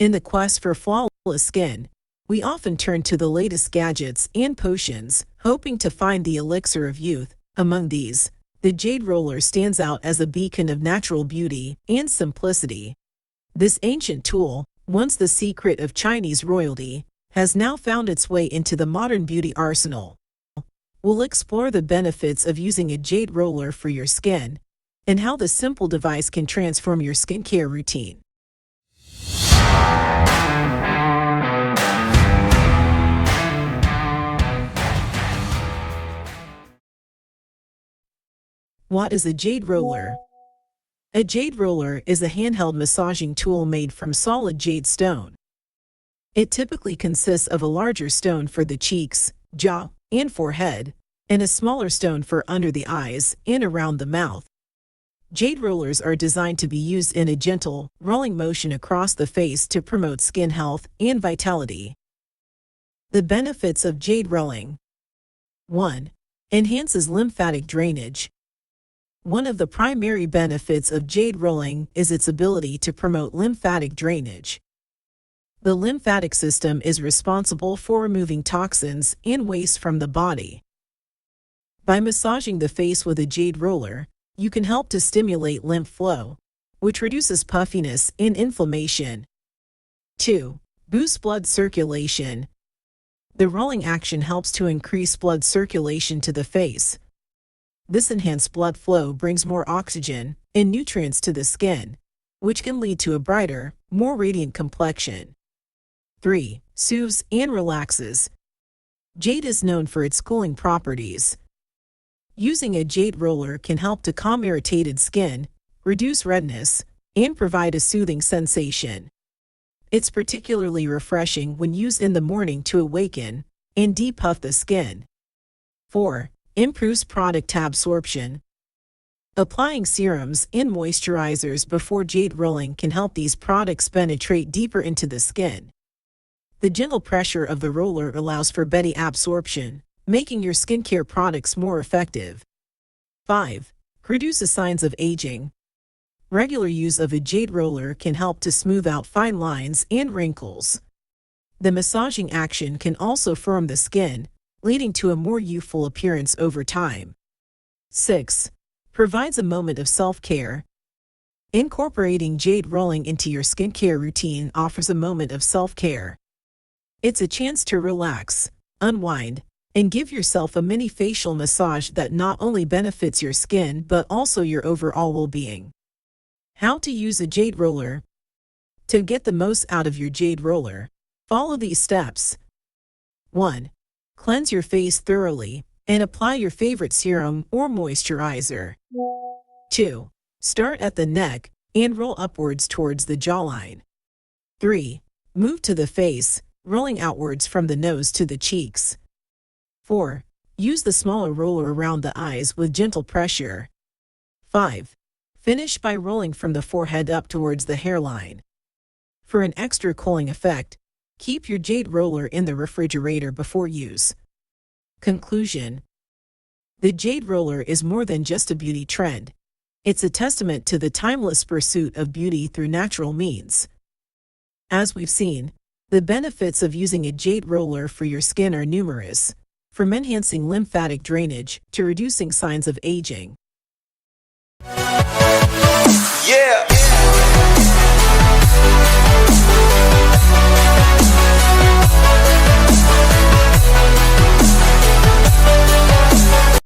In the quest for flawless skin, we often turn to the latest gadgets and potions, hoping to find the elixir of youth. Among these, the Jade Roller stands out as a beacon of natural beauty and simplicity. This ancient tool, once the secret of Chinese royalty, has now found its way into the modern beauty arsenal. We'll explore the benefits of using a Jade Roller for your skin, and how this simple device can transform your skincare routine. What is a Jade Roller? A Jade Roller is a handheld massaging tool made from solid jade stone. It typically consists of a larger stone for the cheeks, jaw, and forehead, and a smaller stone for under the eyes and around the mouth. Jade rollers are designed to be used in a gentle, rolling motion across the face to promote skin health and vitality. The benefits of jade rolling. 1. Enhances lymphatic drainage. One of the primary benefits of jade rolling is its ability to promote lymphatic drainage. The lymphatic system is responsible for removing toxins and waste from the body. By massaging the face with a jade roller, you can help to stimulate lymph flow, which reduces puffiness and inflammation. 2. Boosts blood circulation. The rolling action helps to increase blood circulation to the face. This enhanced blood flow brings more oxygen and nutrients to the skin, which can lead to a brighter, more radiant complexion. 3. Soothes and relaxes. Jade is known for its cooling properties. Using a jade roller can help to calm irritated skin, reduce redness, and provide a soothing sensation. It's particularly refreshing when used in the morning to awaken and depuff the skin. 4. Improves product absorption. Applying serums and moisturizers before jade rolling can help these products penetrate deeper into the skin. The gentle pressure of the roller allows for better absorption, making your skincare products more effective. 5. Reduces signs of aging. Regular use of a jade roller can help to smooth out fine lines and wrinkles. The massaging action can also firm the skin, leading to a more youthful appearance over time. 6. Provides a moment of self-care. Incorporating jade rolling into your skincare routine offers a moment of self-care. It's a chance to relax, unwind, and give yourself a mini facial massage that not only benefits your skin but also your overall well-being. How to use a jade roller. To get the most out of your jade roller, follow these steps. 1. Cleanse your face thoroughly and apply your favorite serum or moisturizer. 2. Start at the neck and roll upwards towards the jawline. 3. Move to the face, rolling outwards from the nose to the cheeks. 4. Use the smaller roller around the eyes with gentle pressure. 5. Finish by rolling from the forehead up towards the hairline. For an extra cooling effect, keep your jade roller in the refrigerator before use. Conclusion. The jade roller is more than just a beauty trend. It's a testament to the timeless pursuit of beauty through natural means. As we've seen, the benefits of using a jade roller for your skin are numerous, from enhancing lymphatic drainage to reducing signs of aging. Yeah.